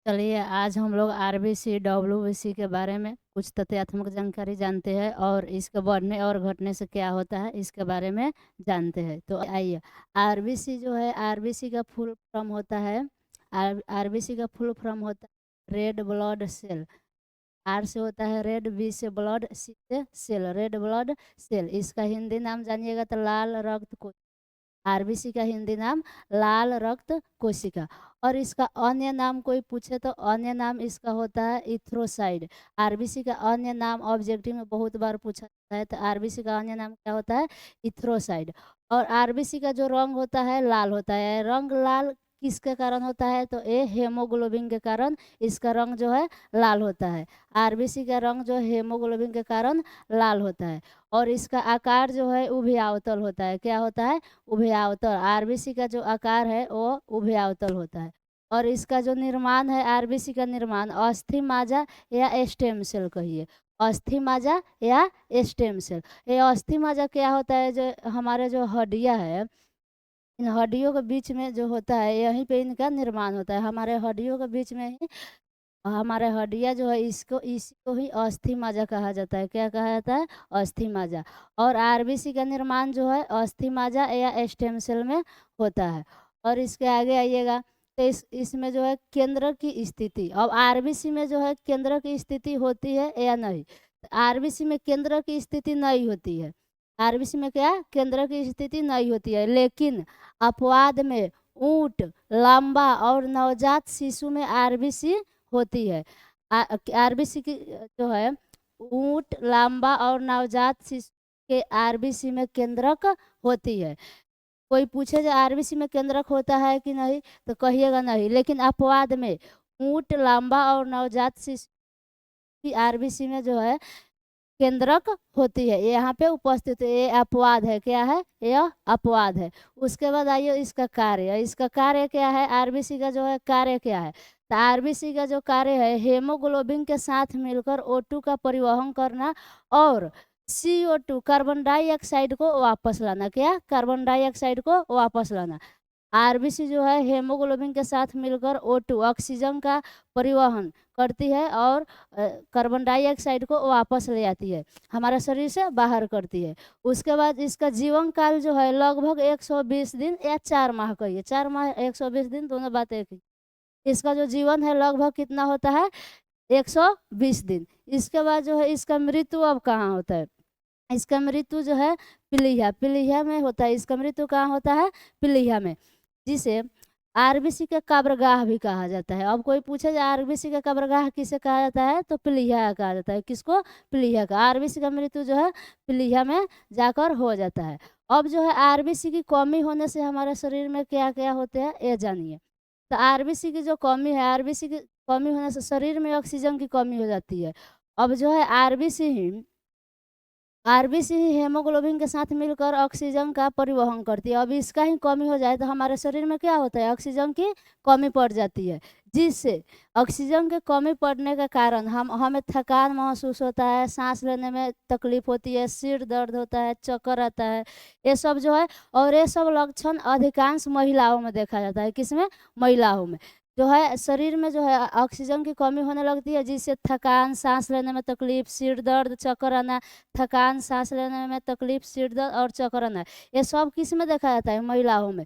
चलिए आज हम लोग आरबीसी डब्ल्यूबीसी के बारे में कुछ तथ्यात्मक जानकारी जानते हैं और इसके बढ़ने और घटने से क्या होता है इसके बारे में जानते हैं। तो आइए, आरबीसी जो है, आरबीसी का फुल फॉर्म होता है, आरबीसी का फुल फॉर्म होता है रेड ब्लड सेल। आर से होता है रेड, बी से ब्लड, सी से सेल, रेड ब्लड सेल। इसका हिंदी नाम जानिएगा तो लाल रक्त कोशिका। आरबीसी का हिंदी नाम लाल रक्त कोशिका। और इसका अन्य नाम कोई पूछे तो अन्य नाम इसका होता है इथ्रोसाइड। आरबीसी का अन्य नाम ऑब्जेक्टिव में बहुत बार पूछा जाता है, तो आरबीसी का अन्य नाम क्या होता है? इथ्रोसाइड। और आरबीसी का जो रंग होता है लाल होता है। रंग लाल किसके कारण होता है? तो ये हेमोग्लोबिन के कारण इसका रंग जो है लाल होता है। आरबीसी का रंग जो हेमोग्लोबिन के कारण लाल होता है। और इसका आकार जो है उभयावतल होता है। क्या होता है? उभयावतल। आरबीसी का जो आकार है वो उभयावतल होता है। और इसका जो निर्माण है, आरबीसी का निर्माण अस्थि माजा या स्टेम सेल कहिए, अस्थि माजा या स्टेम सेल। ये अस्थि माजा क्या होता है? जो हमारे जो हड्डियां है, इन हड्डियों के बीच में जो होता है यहीं पे इनका निर्माण होता है। हमारे हड्डियों के बीच में ही हमारे हड्डियां जो है, इसको इसी को ही अस्थि मज्जा कहा जाता है। क्या कहा जाता है? अस्थि मज्जा। और आरबीसी का निर्माण जो है अस्थि मज्जा या स्टेम सेल में होता है। और इसके आगे आइएगा तो इसमें जो है केंद्र की स्थिति, अब आरबीसी में जो है केंद्र की स्थिति होती है या नहीं? आरबीसी में केंद्र की स्थिति नहीं होती है। आरबीसी में क्या? केंद्र की स्थिति नहीं होती है। लेकिन अपवाद में ऊंट, लंबा और नवजात शिशु में आरबीसी होती है। आरबीसी की जो है ऊंट, लांबा और नवजात शिशु के आरबीसी में केंद्रक होती है। कोई पूछे जो आरबीसी में केंद्रक होता है कि नहीं, तो कहिएगा नहीं। लेकिन अपवाद में ऊंट, लांबा और नवजात शिशु की आरबीसी में जो है केंद्रक होती है। ये यहाँ पे उपस्थित है, ये अपवाद है। क्या है? यह अपवाद है। उसके बाद आइए इसका कार्य। इसका कार्य क्या है? आरबीसी का जो है कार्य क्या है? तो आरबीसी का जो कार्य है हेमोग्लोबिन के साथ मिलकर O2 का परिवहन करना और CO2 कार्बन डाइऑक्साइड को वापस लाना। क्या? कार्बन डाइऑक्साइड को वापस लाना। आरबीसी जो है हेमोग्लोबिन के साथ मिलकर O2 ऑक्सीजन का परिवहन करती है और कार्बन डाइऑक्साइड को वापस ले आती है, हमारे शरीर से बाहर करती है। उसके बाद इसका जीवन काल जो है लगभग 120 दिन या 4 माह कहिए, 4 माह 120 दिन दोनों बात एक ही। इसका जो जीवन है लगभग कितना होता है? 120 दिन। इसके बाद जो है इसका मृत्यु अब कहाँ होता है? इसका मृत्यु जो है पीलिया, पीलिया में होता है। इसका मृत्यु कहाँ होता है? पीलिया में, जिसे आरबीसी का कब्रगाह भी कहा जाता है। अब कोई पूछे जो आरबीसी का कब्रगाह किसे कहा जाता है, तो पीलिया कहा जाता है। किसको? पीलिया का। आरबीसी का मृत्यु जो है पीलिया में जाकर हो जाता है। अब जो है आरबीसी की कमी होने से हमारे शरीर में क्या क्या होते हैं ये जानिए। तो आरबीसी की जो कमी है, आरबीसी की कमी होने से शरीर में ऑक्सीजन की कमी हो जाती है। अब जो है आरबीसी ही हेमोग्लोबिन के साथ मिलकर ऑक्सीजन का परिवहन करती है। अब इसका ही कमी हो जाए तो हमारे शरीर में क्या होता है? ऑक्सीजन की कमी पड़ जाती है, जिससे ऑक्सीजन की कमी पड़ने के कारण हमें थकान महसूस होता है, सांस लेने में तकलीफ होती है, सिर दर्द होता है, चक्कर आता है, ये सब जो है। और ये सब लक्षण अधिकांश महिलाओं में देखा जाता है। किसमें? महिलाओं में जो है शरीर में जो है ऑक्सीजन की कमी होने लगती है, जिससे थकान, सांस लेने में तकलीफ, सिर दर्द, चक्कर आना। थकान, सांस लेने में तकलीफ, सिर दर्द और चक्कर आना, ये सब किस में देखा जाता है? महिलाओं में।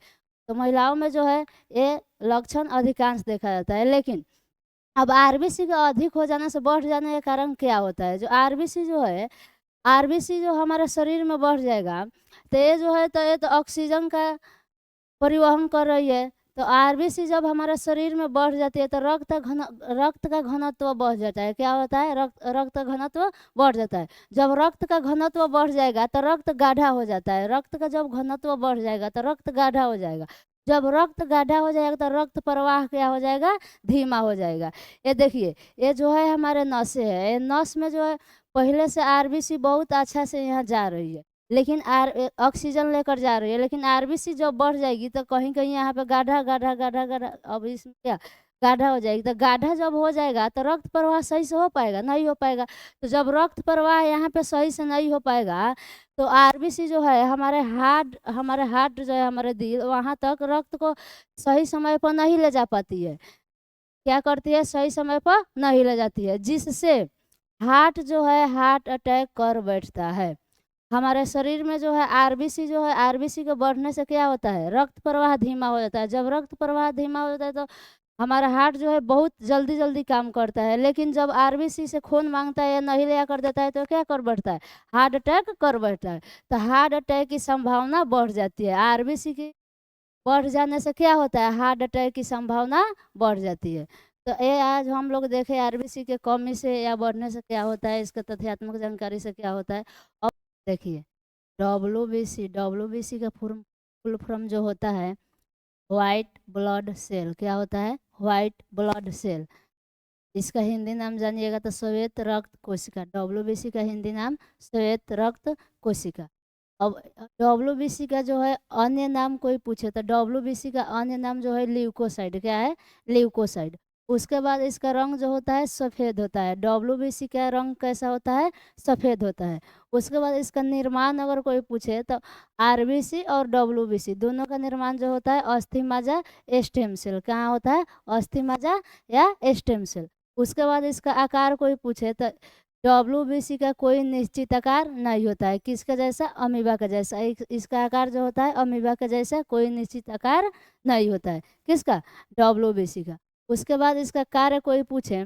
तो महिलाओं में जो है ये लक्षण अधिकांश देखा जाता है। लेकिन अब आरबीसी का अधिक हो जाने से, बढ़ जाने के कारण क्या होता है? जो आरबीसी जो है, आरबीसी जो हमारे शरीर में बढ़ जाएगा तो ये जो है, तो ये तो ऑक्सीजन का परिवहन कर रही है। तो आरबीसी जब हमारे शरीर में बढ़ जाती है तो रक्त का घनत्व बढ़ जाता है। क्या होता है? रक्त का घनत्व बढ़ जाता है। जब रक्त का घनत्व बढ़ जाएगा तो रक्त गाढ़ा हो जाता है। रक्त का जब घनत्व बढ़ जाएगा तो रक्त गाढ़ा हो जाएगा। जब रक्त गाढ़ा हो जाएगा तो रक्त प्रवाह क्या हो जाएगा? धीमा हो जाएगा। ये देखिए, ये जो है हमारे नसें है, ये नस में जो है पहले से आरबीसी बहुत अच्छा से यहाँ जा रही है, लेकिन ऑक्सीजन लेकर जा रही है। लेकिन आरबीसी जब बढ़ जाएगी तो कहीं कहीं यहाँ पे गाढ़ा गाढ़ा गाढ़ा गाढ़ा, अब इसमें क्या गाढ़ा हो जाएगी। तो गाढ़ा जब हो जाएगा तो रक्त प्रवाह सही से हो पाएगा? नहीं हो पाएगा। तो जब रक्त प्रवाह यहाँ पे सही से नहीं हो पाएगा तो आरबीसी जो है हमारे हार्ट जो है, हमारे दिल, वहाँ तक रक्त को सही समय पर नहीं ले जा पाती है। क्या करती है, सही समय पर नहीं ले जाती है, जिससे हार्ट जो है हार्ट अटैक कर बैठता है। हमारे शरीर में जो है आरबीसी जो है, आरबीसी के बढ़ने से क्या होता है, रक्त प्रवाह धीमा हो जाता है। जब रक्त प्रवाह धीमा हो जाता है तो हमारा हार्ट जो है बहुत जल्दी जल्दी काम करता है। लेकिन जब आरबीसी से खून मांगता है या नहीं लिया कर देता है तो क्या कर बैठता है, हार्ट अटैक कर बैठता है। तो हार्ट अटैक की संभावना बढ़ जाती है। आरबीसी की बढ़ जाने से क्या होता है, हार्ट अटैक की संभावना बढ़ जाती है। तो ये आज हम लोग देखें आरबीसी के कमी से या बढ़ने से क्या होता है, इसका तथ्यात्मक जानकारी से क्या होता है। और देखिए डब्ल्यूबीसी, डब्ल्यूबीसी का फुल फॉर्म जो होता है व्हाइट ब्लड सेल, क्या होता है, व्हाइट ब्लड सेल। इसका हिंदी नाम जानिएगा तो श्वेत रक्त कोशिका। डब्ल्यूबीसी का हिंदी नाम श्वेत रक्त कोशिका। अब डब्ल्यूबीसी का जो है अन्य नाम कोई पूछे तो डब्ल्यूबीसी का अन्य नाम जो है ल्यूकोसाइड, क्या है, ल्यूकोसाइड। उसके बाद इसका रंग जो होता है सफ़ेद होता है। डब्ल्यूबीसी का रंग कैसा होता है, सफ़ेद होता है। उसके बाद इसका निर्माण अगर कोई पूछे तो आरबीसी और डब्ल्यूबीसी दोनों का निर्माण जो होता है अस्थि मज्जा स्टेम सेल, कहाँ होता है, अस्थि मज्जा या स्टेम सेल। उसके बाद इसका आकार कोई पूछे तो डब्ल्यूबीसी का कोई निश्चित आकार नहीं होता है, किसका जैसा, अमीबा का जैसा। इसका आकार जो होता है अमीबा का जैसा, कोई निश्चित आकार नहीं होता है, किसका, डब्ल्यूबीसी का। उसके बाद इसका कार्य कोई पूछे,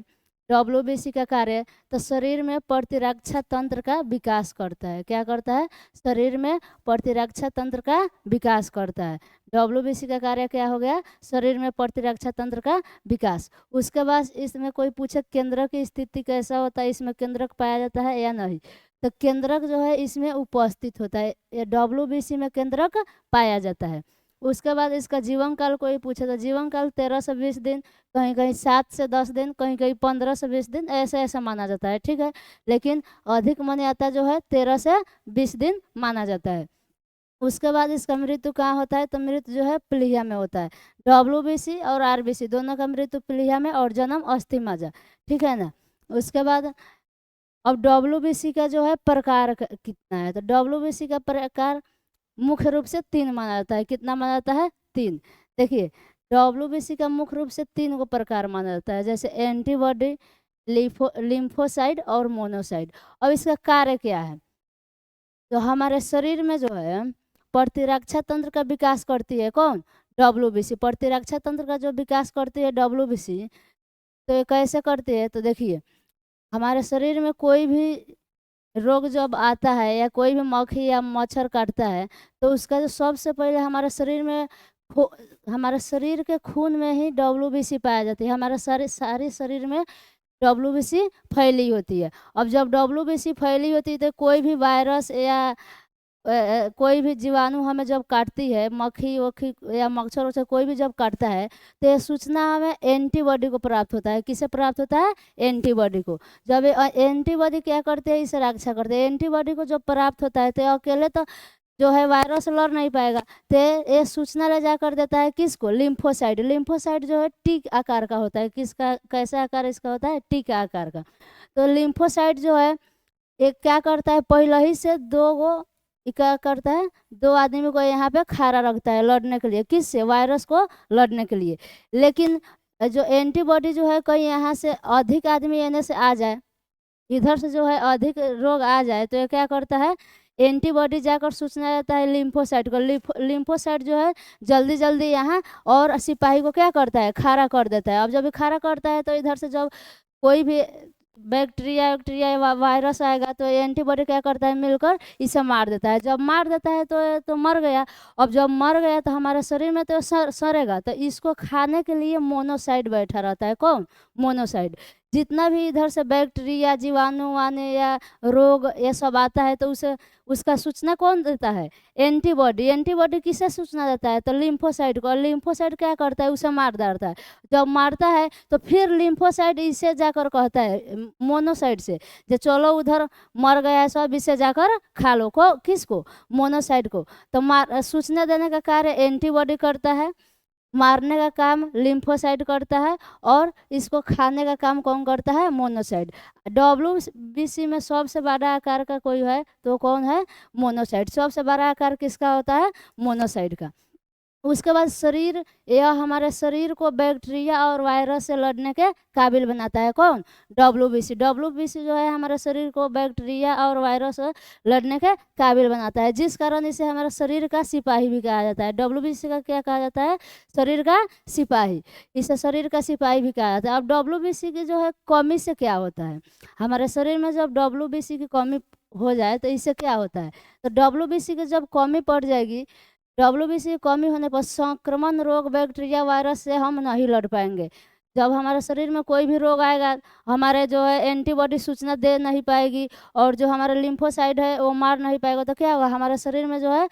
डब्ल्यूबीसी का कार्य तो शरीर में प्रतिरक्षा तंत्र का विकास करता है। क्या करता है, शरीर में प्रतिरक्षा तंत्र का विकास करता है। डब्ल्यूबीसी का कार्य क्या हो गया, शरीर में प्रतिरक्षा तंत्र का विकास। उसके बाद इसमें कोई पूछे केंद्रक की स्थिति कैसा होता है, इसमें केंद्रक पाया जाता है या नहीं, तो केंद्रक जो है इसमें उपस्थित होता है। डब्ल्यूबीसी में केंद्रक पाया जाता है। उसके बाद इसका जीवन काल कोई पूछे तो जीवन काल 13 से 20 दिन, कहीं कहीं 7 से 10 दिन, कहीं कहीं 15 से 20 दिन, ऐसा ऐसा माना जाता है, ठीक है। लेकिन अधिक मान्यता जो है 13 से 20 दिन माना जाता है। उसके बाद इसका मृत्यु कहाँ होता है, तो मृत्यु जो है प्लीहा में होता है। डब्ल्यूबीसी और आरबीसी दोनों का मृत्यु प्लीहा में और जन्म अस्थि मज्जा, ठीक है ना। उसके बाद अब डब्ल्यूबीसी का जो है प्रकार कितना है, तो डब्ल्यूबीसी का प्रकार मुख्य रूप से 3 माना जाता है। कितना माना जाता है, 3। देखिए डब्ल्यूबीसी का मुख्य रूप से 3 को प्रकार माना जाता है, जैसे एंटीबॉडी, लिम्फोसाइड और मोनोसाइड। अब इसका कार्य क्या है, तो हमारे शरीर में जो है प्रतिरक्षा तंत्र का विकास करती है कौन, डब्ल्यूबीसी। प्रतिरक्षा तंत्र का जो विकास करती है डब्ल्यूबीसी, तो ये कैसे करती है, तो देखिए हमारे शरीर में कोई भी रोग जब आता है या कोई भी मक्खी या मच्छर काटता है तो उसका जो सबसे पहले हमारे शरीर में हमारे शरीर के खून में ही डब्ल्यूबीसी पाया जाती है। हमारे सारे शरीर में डब्ल्यूबीसी फैली होती है। अब जब डब्ल्यूबीसी फैली होती है तो कोई भी वायरस या कोई भी जीवाणु हमें जब काटती है, मक्खी वक्खी या मच्छर वच्छर कोई भी जब काटता है तो ये सूचना हमें एंटीबॉडी को प्राप्त होता है। किसे प्राप्त होता है, एंटीबॉडी को। जब एंटीबॉडी क्या करते हैं, इसे रक्षा करते हैं। एंटीबॉडी को जब प्राप्त होता है तो अकेले तो जो है वायरस लड़ नहीं पाएगा, तो ये सूचना ले जा कर देता है किसको, लिम्फोसाइड। लिम्फोसाइड जो है टिक आकार का होता है, किसका, कैसा आकार इसका होता है, टिक आकार का। तो लिम्फोसाइड जो है एक क्या करता है, पहले ही से दो गो क्या करता है, 2 आदमी को यहाँ पे खड़ा रखता है लड़ने के लिए, किससे, वायरस को लड़ने के लिए। लेकिन जो एंटीबॉडी जो है कहीं यहाँ से अधिक आदमी आने से आ जाए, इधर से जो है अधिक रोग आ जाए, तो ये क्या करता है, एंटीबॉडी जाकर सूचना देता है लिम्फोसाइट को। लिम्फोसाइट जो है जल्दी जल्दी यहाँ और सिपाही को क्या करता है, खड़ा कर देता है। अब जब खड़ा करता है तो इधर से जब कोई भी बैक्टीरिया बैक्टीरिया या वायरस आएगा तो एंटीबॉडी क्या करता है, मिलकर इसे मार देता है। जब मार देता है तो मर गया। अब जब मर गया तो हमारे शरीर में तो सरेगा, तो इसको खाने के लिए मोनोसाइड बैठा रहता है, कौन, मोनोसाइड। जितना भी इधर से बैक्टीरिया जीवाणु आने या रोग ये सब आता है तो उसे उसका सूचना कौन देता है, एंटीबॉडी। एंटीबॉडी किसे सूचना देता है, तो लिम्फोसाइड को। लिम्फोसाइड क्या करता है, उसे मार डालता है। जब मारता है तो फिर लिम्फोसाइड इसे जाकर कहता है मोनोसाइड से, जो चलो उधर मर गया है सब, इसे जाकर खा लो, को किसको, मोनोसाइड को। तो सूचना देने का कार्य एंटीबॉडी करता है, मारने का काम लिम्फोसाइड करता है, और इसको खाने का काम कौन करता है, मोनोसाइड। डब्ल्यूबीसी में सबसे बड़ा आकार का कोई है तो कौन है, मोनोसाइड। सबसे बड़ा आकार किसका होता है, मोनोसाइड का। उसके बाद शरीर, यह हमारे शरीर को बैक्टीरिया और वायरस से लड़ने के काबिल बनाता है। कौन? डब्ल्यूबीसी। डब्ल्यूबीसी जो है हमारे शरीर को बैक्टीरिया और वायरस से लड़ने के काबिल बनाता है, जिस कारण इसे हमारे शरीर का सिपाही भी कहा जाता है। डब्ल्यूबीसी का क्या कहा जाता है? शरीर का सिपाही। इसे शरीर का सिपाही भी कहा जाता है। अब डब्ल्यूबीसी की जो है कमी से क्या होता है? हमारे शरीर में जब डब्ल्यूबीसी की कमी हो जाए तो इससे क्या होता है? तो डब्ल्यूबीसी की जब कमी पड़ जाएगी, डब्ल्यूबीसी की कमी होने पर संक्रमण रोग, बैक्टीरिया, वायरस से हम नहीं लड़ पाएंगे। जब हमारे शरीर में कोई भी रोग आएगा, हमारे जो है एंटीबॉडी सूचना दे नहीं पाएगी और जो हमारा लिम्फोसाइड है वो मार नहीं पाएगा, तो क्या होगा? हमारे शरीर में जो है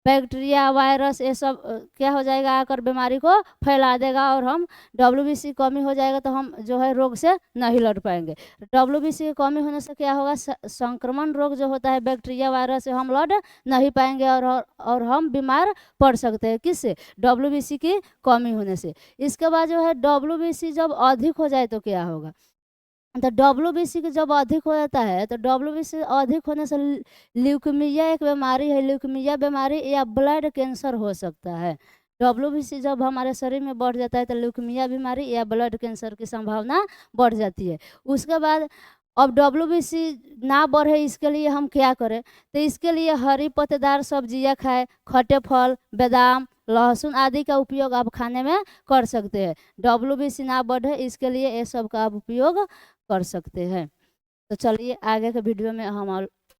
बैक्टीरिया, वायरस, ये सब क्या हो जाएगा? आकर बीमारी को फैला देगा और हम डब्ल्यूबीसी कमी हो जाएगा तो हम जो है रोग से नहीं लड़ पाएंगे। डब्ल्यूबीसी की कमी होने से क्या होगा? संक्रमण रोग जो होता है बैक्टीरिया, वायरस से हम लड़ नहीं पाएंगे और हम बीमार पड़ सकते हैं। किससे? डब्ल्यूबीसी की कमी होने से। इसके बाद जो है डब्ल्यूबीसी जब अधिक हो जाए तो क्या होगा? तो डब्ल्यूबीसी की जब अधिक हो जाता है तो डब्ल्यूबीसी अधिक होने से ल्यूकीमिया एक बीमारी है, ल्यूकीमिया बीमारी या ब्लड कैंसर हो सकता है। डब्ल्यूबीसी जब हमारे शरीर में बढ़ जाता है तो ल्यूकीमिया बीमारी या ब्लड कैंसर की संभावना बढ़ जाती है। उसके बाद अब डब्ल्यूबीसी ना बढ़े इसके लिए हम क्या करें? तो इसके लिए हरी पत्तेदार सब्जियां खाएं, खट्टे फल, बादाम, लहसुन आदि का उपयोग आप खाने में कर सकते हैं। डब्ल्यूबीसी ना बढ़े इसके लिए ये सब का आप उपयोग कर सकते हैं। तो चलिए आगे के वीडियो में हम